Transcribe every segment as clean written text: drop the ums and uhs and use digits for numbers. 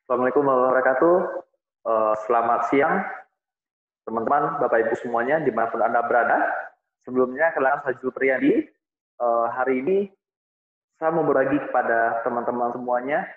Assalamualaikum warahmatullahi wabarakatuh. Selamat siang, teman-teman, Bapak Ibu semuanya, dimanapun Anda berada. Sebelumnya, kenalkan saya Julpriandi. Hari ini saya mau berbagi kepada teman-teman semuanya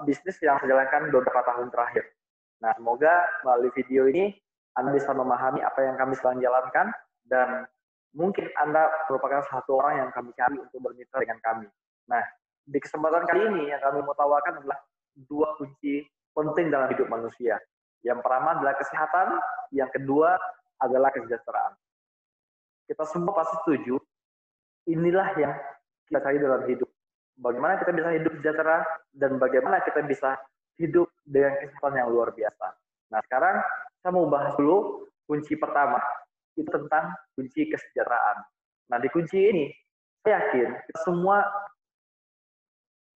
bisnis yang saya jalankan beberapa tahun terakhir. Nah, semoga melalui video ini Anda bisa memahami apa yang kami sedang jalankan dan mungkin Anda merupakan satu orang yang kami cari untuk bermitra dengan kami. Nah, di kesempatan kali ini yang kami mau tawarkan adalah dua kunci penting dalam hidup manusia. Yang pertama adalah kesehatan, yang kedua adalah kesejahteraan. Kita semua pasti setuju, inilah yang kita cari dalam hidup. Bagaimana kita bisa hidup sejahtera dan bagaimana kita bisa hidup dengan kesehatan yang luar biasa. Nah, sekarang saya mau bahas dulu kunci pertama, itu tentang kunci kesejahteraan. Nah, di kunci ini, saya yakin kita semua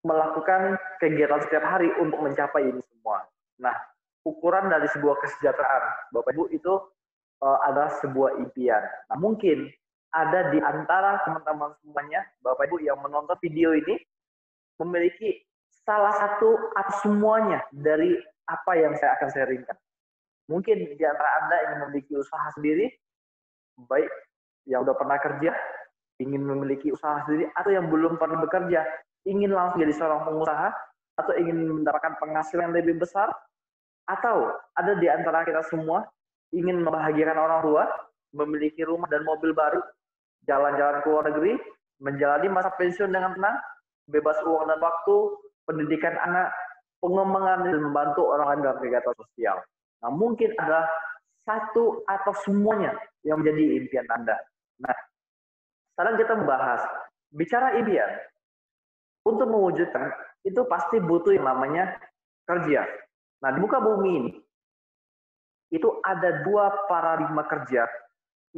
melakukan kegiatan setiap hari untuk mencapai ini semua. Nah, ukuran dari sebuah kesejahteraan, Bapak Ibu, itu adalah sebuah impian. Nah, mungkin ada di antara teman-teman semuanya, Bapak Ibu yang menonton video ini, memiliki salah satu atau semuanya dari apa yang saya akan sharingkan. Mungkin di antara Anda ingin memiliki usaha sendiri, baik yang udah pernah kerja, ingin memiliki usaha sendiri, atau yang belum pernah bekerja, ingin langsung jadi seorang pengusaha, atau ingin mendapatkan penghasilan yang lebih besar, atau ada di antara kita semua ingin membahagiakan orang tua, memiliki rumah dan mobil baru, jalan-jalan ke luar negeri, menjalani masa pensiun dengan tenang, bebas uang dan waktu, pendidikan anak, pengembangan dan membantu orang lain dalam kegiatan sosial. Nah, mungkin ada satu atau semuanya yang menjadi impian Anda. Nah, sekarang kita membahas, bicara impian, untuk mewujudkan, itu pasti butuh yang namanya kerja. Nah, di muka bumi ini, itu ada dua paradigma kerja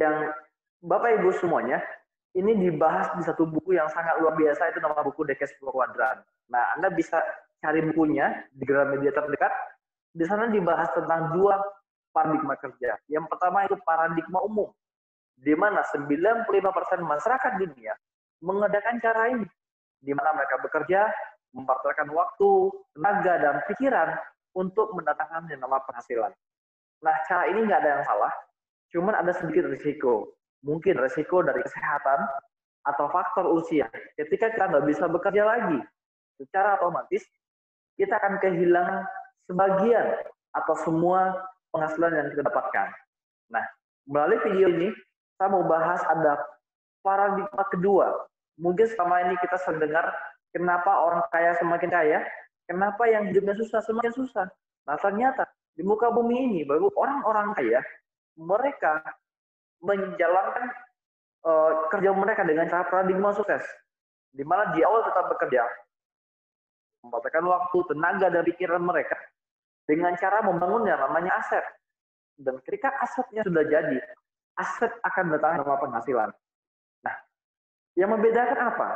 yang Bapak Ibu semuanya, ini dibahas di satu buku yang sangat luar biasa, itu nama buku Decade 10 Quadrant. Nah, Anda bisa cari bukunya di Gramedia terdekat, di sana dibahas tentang dua paradigma kerja. Yang pertama itu paradigma umum, di mana 95% masyarakat dunia mengadakan cara ini, di mana mereka bekerja, mempartikan waktu, tenaga, dan pikiran untuk mendatangkan yang nama penghasilan. Nah, cara ini nggak ada yang salah, cuman ada sedikit risiko. Mungkin risiko dari kesehatan atau faktor usia. Ketika kita nggak bisa bekerja lagi, secara otomatis kita akan kehilangan sebagian atau semua penghasilan yang kita dapatkan. Nah, melalui video ini, saya mau bahas ada paradigma kedua. Mungkin selama ini kita sering dengar, kenapa orang kaya semakin kaya, kenapa yang hidupnya susah semakin susah. Nah, ternyata di muka bumi ini, baru orang-orang kaya, mereka menjalankan kerja mereka dengan cara paradigma sukses. Di mana di awal tetap bekerja, memperhatikan waktu, tenaga, dan pikiran mereka dengan cara membangun yang namanya aset. Dan ketika asetnya sudah jadi, aset akan datang dengan penghasilan. Nah, yang membedakan apa?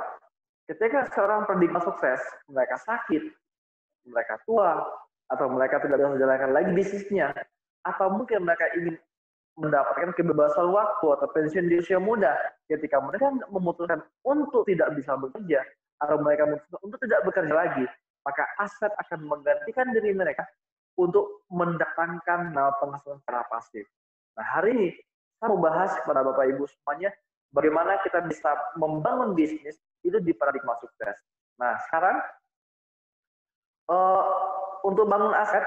Ketika seorang paradigma sukses, mereka sakit, mereka tua, atau mereka tidak bisa menjalankan lagi bisnisnya, atau mungkin mereka ingin mendapatkan kebebasan waktu atau pensiun di usia muda, ketika mereka memutuskan untuk tidak bisa bekerja, atau mereka memutuskan untuk tidak bekerja lagi, maka aset akan menggantikan diri mereka untuk mendatangkan penghasilan secara pasif. Nah, hari ini saya mau bahas kepada Bapak Ibu semuanya, bagaimana kita bisa membangun bisnis itu di paradigma sukses. Nah, sekarang untuk bangun aset,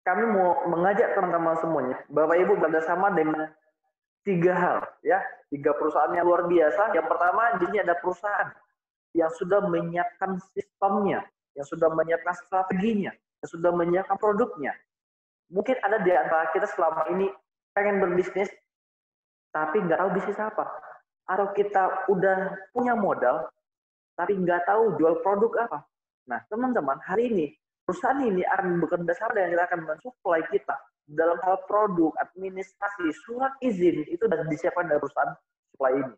kami mau mengajak teman-teman semuanya, Bapak Ibu bekerjasama dengan 3 hal, ya, 3 perusahaan yang luar biasa. Yang pertama, di sini ada perusahaan yang sudah menyiapkan sistemnya, yang sudah menyiapkan strateginya, yang sudah menyiapkan produknya. Mungkin ada di antara kita selama ini pengen berbisnis, tapi nggak tahu bisnis apa. Atau kita udah punya modal, tapi nggak tahu jual produk apa. Nah, teman-teman, hari ini, perusahaan ini akan bekerja sama dengan kita, akan mensuplai kita dalam hal produk, administrasi, surat izin, itu sudah disiapkan dari perusahaan supply ini.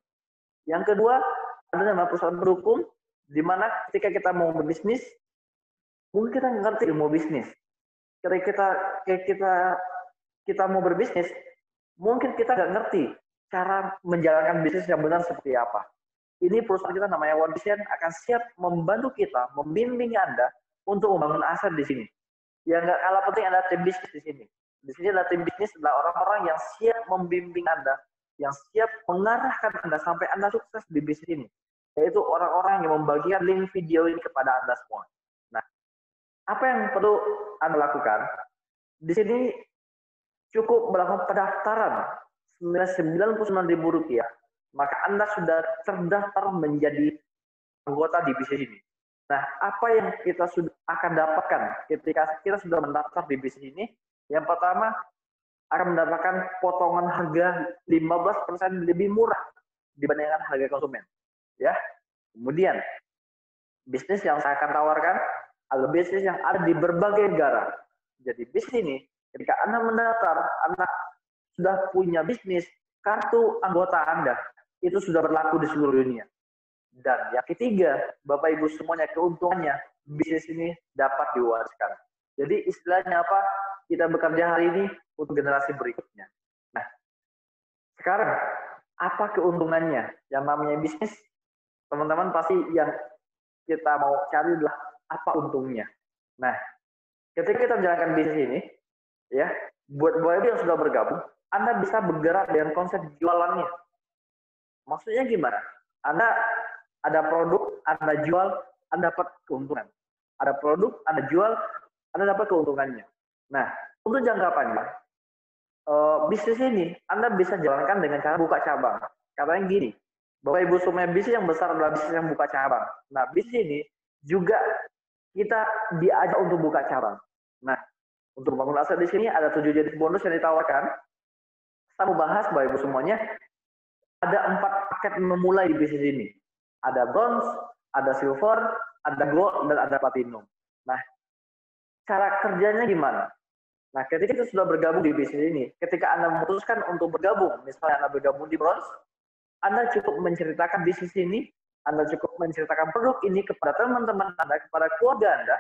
Yang kedua, ada nama perusahaan pendukung, di mana ketika kita mau berbisnis, mungkin kita nggak ngerti ilmu bisnis. Ketika kita mau berbisnis, mungkin kita nggak ngerti cara menjalankan bisnis yang benar seperti apa. Ini perusahaan kita namanya One Vision akan siap membantu kita, membimbing Anda untuk membangun aset di sini. Yang nggak kalah penting ada tim bisnis di sini. Di sini ada tim bisnis adalah orang-orang yang siap membimbing Anda, yang siap mengarahkan Anda sampai Anda sukses di bisnis ini. Yaitu orang-orang yang membagikan link video ini kepada Anda semua. Nah, apa yang perlu Anda lakukan? Di sini cukup melakukan pendaftaran Rp99.000, maka Anda sudah terdaftar menjadi anggota di bisnis ini. Nah, apa yang kita sudah akan dapatkan ketika kita sudah mendaftar di bisnis ini? Yang pertama, akan mendapatkan potongan harga 15% lebih murah dibandingkan harga konsumen. Ya. Kemudian, bisnis yang saya akan tawarkan adalah bisnis yang ada di berbagai negara. Jadi bisnis ini, ketika Anda mendaftar, Anda sudah punya bisnis, kartu anggota Anda itu sudah berlaku di seluruh dunia. Dan yang ketiga, Bapak Ibu semuanya, keuntungannya bisnis ini dapat diwariskan. Jadi istilahnya apa? Kita bekerja hari ini untuk generasi berikutnya. Nah, sekarang apa keuntungannya? Yang namanya bisnis, teman-teman pasti yang kita mau cari adalah apa untungnya. Nah, ketika kita menjalankan bisnis ini, ya, buat Bapak Ibu yang sudah bergabung, Anda bisa bergerak dengan konsep jualannya. Maksudnya gimana? Anda ada produk, Anda jual, Anda dapat keuntungan. Ada produk, Anda jual, Anda dapat keuntungannya. Nah, untuk jangka panjang, bisnis ini Anda bisa jalankan dengan cara buka cabang. Katanya gini, Bapak Ibu semuanya, bisnis yang besar adalah bisnis yang buka cabang. Nah, bisnis ini juga kita diajak untuk buka cabang. Nah, untuk bangun aset di sini ada 7 jenis bonus yang ditawarkan. Saya mau bahas Bapak Ibu semuanya, ada 4 paket memulai di bisnis ini. Ada bronze, ada silver, ada gold, dan ada platinum. Nah, cara kerjanya gimana? Nah, ketika kita sudah bergabung di bisnis ini, ketika Anda memutuskan untuk bergabung, misalnya Anda bergabung di bronze, Anda cukup menceritakan bisnis ini, Anda cukup menceritakan produk ini kepada teman-teman Anda, kepada keluarga Anda,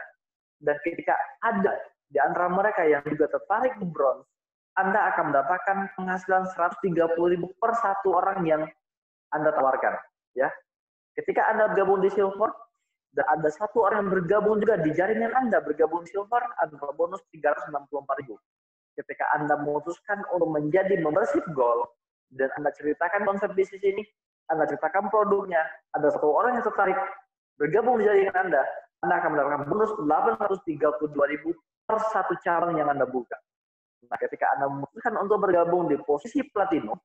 dan ketika ada di antara mereka yang juga tertarik di bronze, Anda akan mendapatkan penghasilan 130.000 per satu orang yang Anda tawarkan. Ya, ketika Anda bergabung di silver, dan ada satu orang yang bergabung juga di jaringan Anda bergabung di silver, Anda bonus 364.000. Ketika Anda memutuskan untuk menjadi membership gold, dan Anda ceritakan konsep bisnis ini, Anda ceritakan produknya, ada satu orang yang tertarik bergabung di jaringan Anda akan mendapatkan bonus 832.000 per satu cabang yang Anda buka. Nah, ketika Anda memutuskan untuk bergabung di posisi platinum,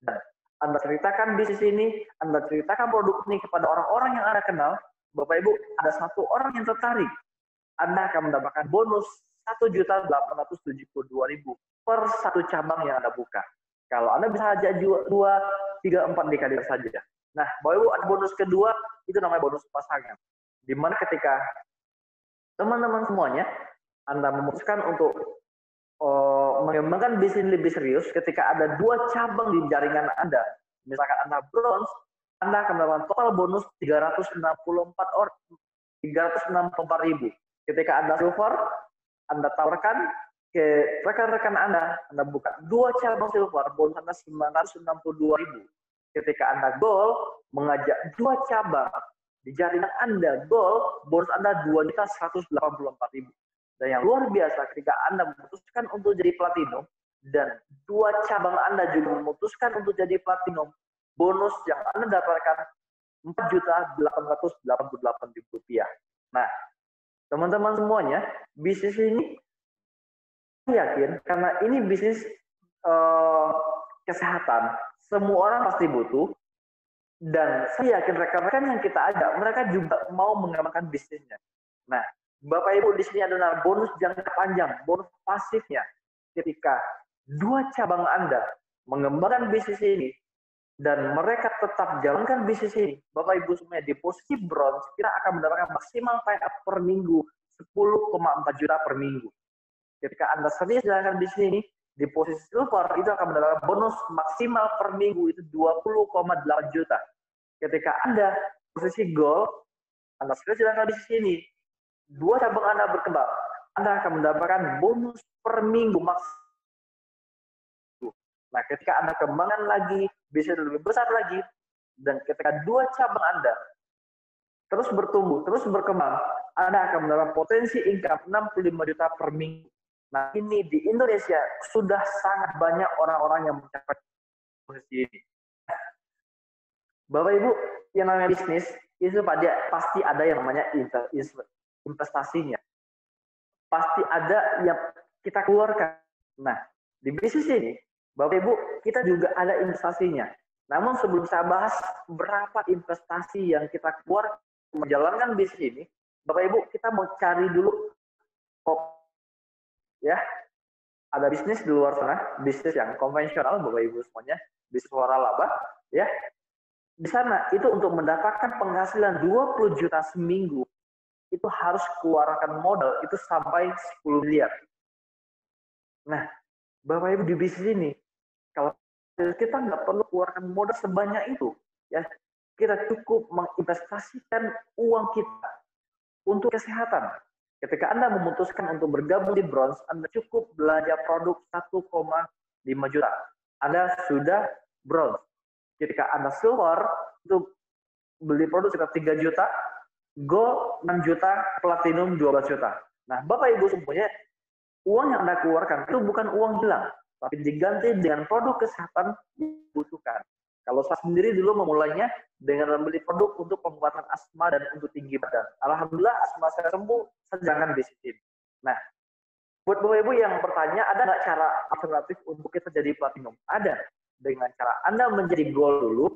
dan Anda ceritakan bisnis ini, Anda ceritakan produk ini kepada orang-orang yang Anda kenal, Bapak Ibu, ada satu orang yang tertarik, Anda akan mendapatkan bonus 1.872.000 per satu cabang yang Anda buka. Kalau Anda bisa aja 2, 3, 4 dikali saja. Nah, Bapak Ibu, ada bonus kedua, itu namanya bonus pasangan. Di mana ketika teman-teman semuanya, Anda memutuskan untuk mengembangkan bisnis lebih serius, ketika ada 2 cabang di jaringan Anda, misalkan Anda bronze, Anda akan mendapatkan total bonus 364.000. Ketika Anda silver, Anda tawarkan ke rekan-rekan Anda buka 2 cabang silver, bonus Anda 962.000. Ketika Anda gold, mengajak 2 cabang di jaringan Anda gold, bonus Anda 2.184.000. Dan yang luar biasa, ketika Anda memutuskan untuk jadi platinum, dan 2 cabang Anda juga memutuskan untuk jadi platinum, bonus yang Anda dapatkan Rp4.888.000. Nah, teman-teman semuanya, bisnis ini saya yakin karena ini bisnis kesehatan, semua orang pasti butuh, dan saya yakin rekan-rekan yang kita ajak, mereka juga mau mengembangkan bisnisnya. Nah, Bapak Ibu, di sini adalah bonus jangka panjang, bonus pasifnya. Ketika 2 cabang Anda mengembangkan bisnis ini, dan mereka tetap jalankan bisnis ini, Bapak Ibu semuanya di posisi bronze, kita akan mendapatkan maksimal pay up per minggu 10,4 juta per minggu. Ketika Anda serius jalankan bisnis ini, di posisi silver itu akan mendapatkan bonus maksimal per minggu itu 20,8 juta. Ketika Anda posisi gold, Anda serius jalankan bisnis ini, 2 cabang Anda berkembang, Anda akan mendapatkan bonus per minggu maksimal. Nah, ketika Anda kembangkan lagi, bisnis lebih besar lagi, dan ketika 2 cabang Anda terus bertumbuh, terus berkembang, Anda akan mendapat potensi income 65 juta per minggu. Nah, ini di Indonesia sudah sangat banyak orang-orang yang mencapai posisi ini. Bapak Ibu, yang namanya bisnis, itu pasti ada yang namanya investasinya. Pasti ada yang kita keluarkan. Nah, di bisnis ini, Bapak Ibu, kita juga ada investasinya. Namun sebelum saya bahas berapa investasi yang kita keluarkan menjalankan bisnis ini, Bapak Ibu, kita mau cari dulu, ya, ada bisnis di luar sana, bisnis yang konvensional, Bapak Ibu semuanya, bisnis waralaba, ya. Di sana itu untuk mendapatkan penghasilan 20 juta seminggu, itu harus keluarkan modal itu sampai 10 miliar. Nah, Bapak Ibu di bisnis ini, kalau kita nggak perlu keluarkan modal sebanyak itu, ya kita cukup menginvestasikan uang kita untuk kesehatan. Ketika Anda memutuskan untuk bergabung di Bronze, Anda cukup belanja produk 1,5 juta. Anda sudah Bronze. Ketika Anda Silver, itu beli produk sekitar 3 juta, Gold 6 juta, Platinum 12 juta. Nah, Bapak Ibu semuanya, uang yang Anda keluarkan itu bukan uang hilang, tapi diganti dengan produk kesehatan yang dibutuhkan. Kalau saya sendiri dulu memulainya dengan membeli produk untuk pengobatan asma dan untuk tinggi badan. Alhamdulillah asma saya sembuh, saya jalankan bisnis ini. Nah, buat Bapak Ibu yang bertanya, ada nggak cara alternatif untuk kita jadi platinum? Ada. Dengan cara Anda menjadi gold dulu,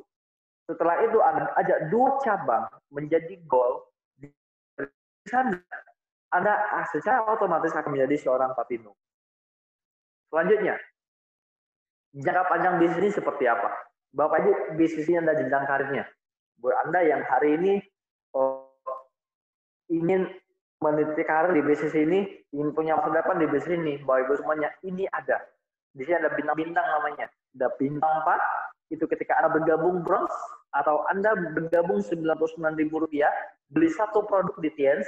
setelah itu Anda ajak 2 cabang menjadi gold, di sana Anda secara otomatis akan menjadi seorang platinum. Selanjutnya, jangka panjang bisnis ini seperti apa? Bapak Ibu, bisnis ini Anda jenjang karirnya. Buat Anda yang hari ini ingin meniti karir di bisnis ini, ingin punya masa depan di bisnis ini, Bapak Ibu semuanya, ini ada. Di sini ada bintang-bintang namanya. Ada bintang 4, itu ketika Anda bergabung Bronze, atau Anda bergabung Rp99.000, beli satu produk di Tiens,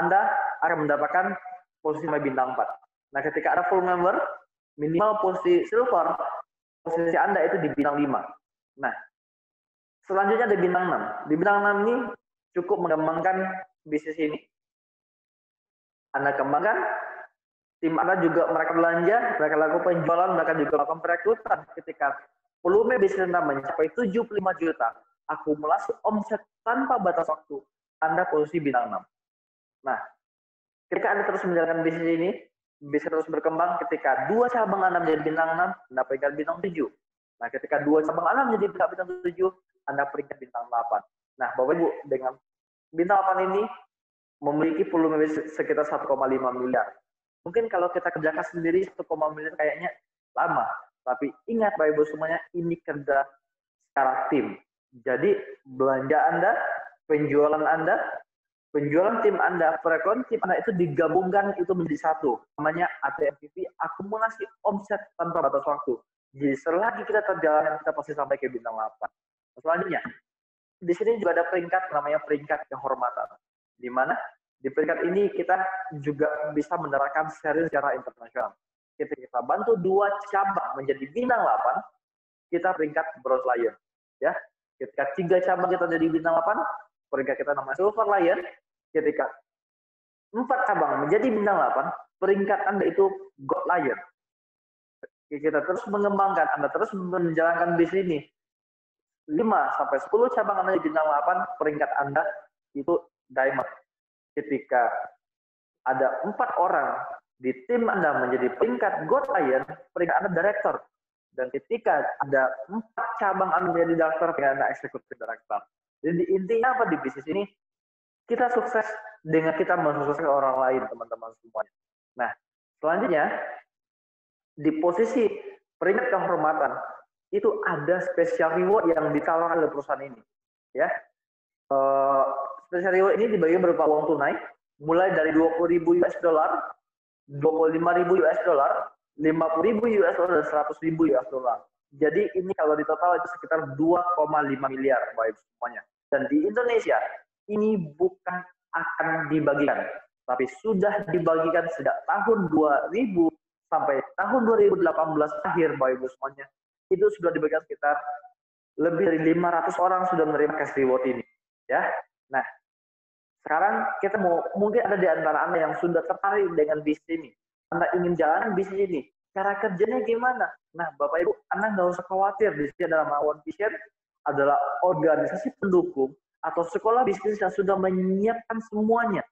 Anda akan mendapatkan posisi bintang 4. Nah, ketika Anda full member, minimal posisi silver, posisi Anda itu di bintang 5. Nah, selanjutnya ada bintang 6. Di bintang 6 ini cukup mengembangkan bisnis ini. Anda kembangkan, tim Anda juga mereka belanja, mereka lakukan penjualan, mereka juga melakukan perekrutan. Ketika volume bisnis Anda mencapai 75 juta, akumulasi omset tanpa batas waktu, Anda posisi bintang 6. Nah, ketika Anda terus menjalankan bisnis ini, bisa terus berkembang. Ketika 2 cabang Anda menjadi bintang 6, Anda peringkat bintang 7. Nah, ketika 2 cabang Anda menjadi bintang 7, Anda peringkat bintang 8. Nah, Bapak Ibu, dengan bintang 8 ini memiliki volume sekitar 1,5 miliar. Mungkin kalau kita kerjakan sendiri 1,5 miliar kayaknya lama. Tapi ingat Bapak Ibu semuanya, ini kerja secara tim. Jadi belanja Anda, penjualan Anda, penjualan tim Anda, perekrutan tim Anda itu digabungkan itu menjadi satu. Namanya ATMPP, akumulasi omset tanpa batas waktu. Jadi selagi kita terjalan, kita pasti sampai ke bintang 8. Selanjutnya, di sini juga ada peringkat namanya peringkat kehormatan. Di mana di peringkat ini kita juga bisa mendapatkan seri secara internasional. Ketika kita bantu 2 cabang menjadi bintang 8, kita peringkat Bronze Lion. Ya, ketika 3 cabang kita jadi bintang 8, peringkat kita namanya Silver Lion. Ketika 4 cabang menjadi bintang 8, peringkat Anda itu Gold Lion. Kita terus mengembangkan, Anda terus menjalankan bisnis ini. 5-10 cabang Anda di bintang 8, peringkat Anda itu Diamond. Ketika ada 4 orang di tim Anda menjadi peringkat Gold Lion, peringkat Anda Director. Dan ketika ada 4 cabang Anda menjadi Director, peringkat Anda Executive Director. Jadi intinya apa di bisnis ini? Kita sukses dengan kita mensukseskan orang lain, teman-teman semuanya. Nah, selanjutnya, di posisi peringkat kehormatan, itu ada special reward yang ditawarkan oleh perusahaan ini. Ya, special reward ini dibagi berupa uang tunai, mulai dari 20.000 US dollar, 25.000 US dollar, 50.000 US dollar, dan 100.000 US dollar. Jadi ini kalau di total itu sekitar 2,5 miliar, baik semuanya. Dan di Indonesia, ini bukan akan dibagikan, tapi sudah dibagikan sejak tahun 2000 sampai tahun 2018 akhir, Bapak Ibu semuanya. Itu sudah dibagikan sekitar lebih dari 500 orang sudah menerima cash reward ini. Ya. Nah, sekarang kita mungkin ada di antara Anda yang sudah tertarik dengan bisnis ini. Anda ingin jalan bisnis ini. Cara kerjanya gimana? Nah, Bapak Ibu, Anda nggak usah khawatir. Di sini adalah One Vision adalah organisasi pendukung atau sekolah bisnis yang sudah menyiapkan semuanya.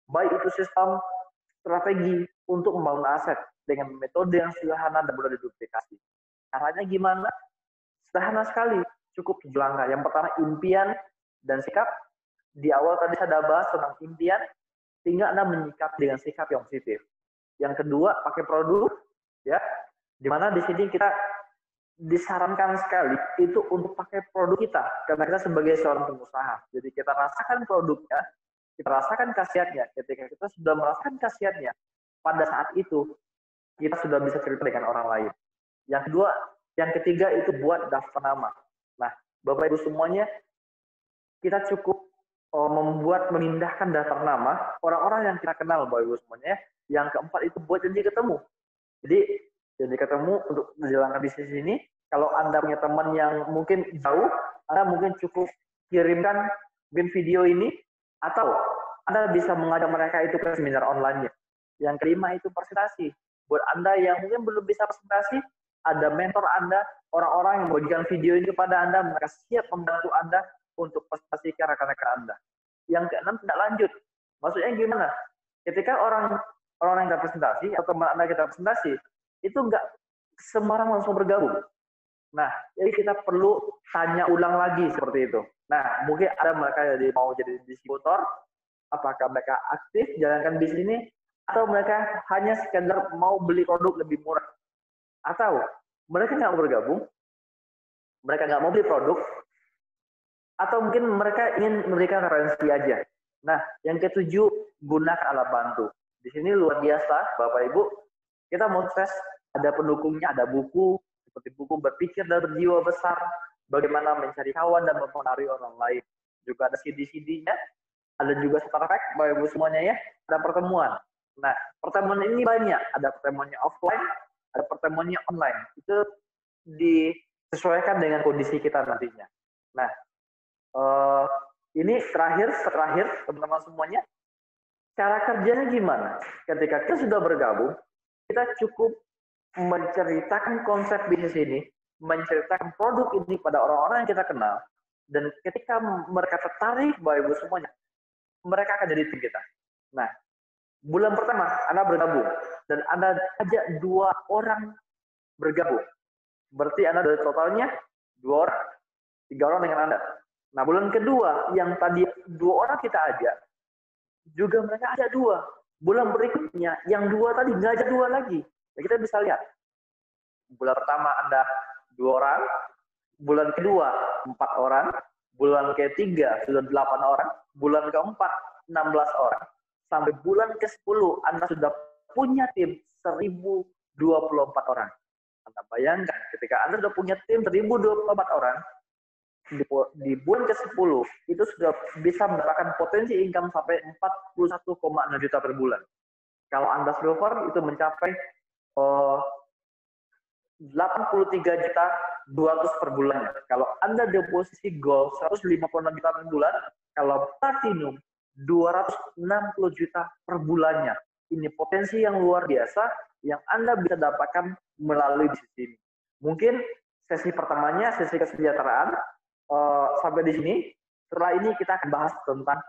Baik itu sistem, strategi untuk membangun aset dengan metode yang sederhana dan mudah diduplikasi. Caranya gimana? Sederhana sekali, cukup 7 langkah. Yang pertama, impian dan sikap. Di awal tadi saya sudah bahas tentang impian, tinggal Anda menyikap dengan sikap yang positif. Yang kedua, pakai produk, ya, dimana di sini kita disarankan sekali itu untuk pakai produk kita, karena kita sebagai seorang pengusaha. Jadi kita rasakan produknya, kita rasakan khasiatnya. Ketika kita sudah merasakan khasiatnya, pada saat itu kita sudah bisa cerita dengan orang lain. Yang kedua, yang ketiga itu buat daftar nama. Nah, Bapak Ibu semuanya, kita cukup memindahkan daftar nama orang-orang yang kita kenal, Bapak Ibu semuanya. Yang keempat itu buat janji ketemu. Jadi janji ketemu untuk menjalankan bisnis ini. Kalau Anda punya teman yang mungkin jauh, Anda mungkin cukup kirimkan mungkin video ini, atau Anda bisa mengajak mereka itu ke seminar online-nya. Yang kelima itu presentasi. Buat Anda yang mungkin belum bisa presentasi, ada mentor Anda, orang-orang yang membagikan video ini kepada Anda, mereka siap membantu Anda untuk presentasi ke rekan-rekan Anda. Yang keenam, tidak lanjut. Maksudnya gimana? Ketika orang yang kita presentasi, atau teman Anda kita presentasi, itu nggak sembarang langsung bergabung. Nah, jadi kita perlu tanya ulang lagi seperti itu. Nah, mungkin ada mereka yang mau jadi distributor, apakah mereka aktif jalankan bisnis ini, atau mereka hanya sekedar mau beli produk lebih murah. Atau mereka nggak mau bergabung, mereka nggak mau beli produk, atau mungkin mereka ingin memberikan referensi aja. Nah, yang ketujuh, gunakan alat bantu. Di sini luar biasa, Bapak Ibu, kita mau tes, ada pendukungnya, ada buku, seperti buku Berpikir dan Berjiwa Besar, bagaimana mencari kawan dan mempengaruhi orang lain. Juga ada CD-CD-nya, ada juga Star Trek, Bapak Ibu semuanya ya, ada pertemuan. Nah, pertemuan ini banyak, ada pertemuannya offline, ada pertemuannya online. Itu disesuaikan dengan kondisi kita nantinya. Nah, ini terakhir teman-teman semuanya, cara kerjanya gimana? Ketika kita sudah bergabung, kita cukup menceritakan konsep bisnis ini, menceritakan produk ini pada orang-orang yang kita kenal, dan ketika mereka tertarik, Bapak Ibu semuanya, mereka akan jadi tim kita. Nah, bulan pertama Anda bergabung, dan Anda ajak 2 orang bergabung. Berarti Anda dari totalnya 2 orang, 3 orang dengan Anda. Nah, bulan kedua, yang tadi 2 orang kita ajak, juga mereka ajak 2. Bulan berikutnya, yang 2 tadi ngajak 2 lagi. Nah, kita bisa lihat. Bulan pertama Anda 2 orang, bulan kedua 4 orang, bulan ketiga sudah 8 orang, bulan keempat 16 orang, sampai bulan ke-10 Anda sudah punya tim 1024 orang. Anda bayangkan, ketika Anda sudah punya tim 1024 orang, di bulan ke-10 itu sudah bisa mendapatkan potensi income sampai 41,6 juta per bulan. Kalau Anda silver itu mencapai 83 juta 200 per bulannya. Kalau Anda di posisi gold 156 juta per bulan, kalau platinum 260 juta per bulannya. Ini potensi yang luar biasa yang Anda bisa dapatkan melalui bisnis ini. Mungkin sesi pertamanya, sesi kesejahteraan, sampai di sini. Setelah ini kita akan bahas tentang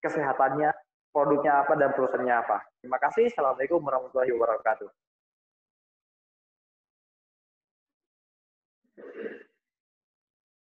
kesehatannya, produknya apa, dan perusahaannya apa. Terima kasih. Assalamualaikum warahmatullahi wabarakatuh.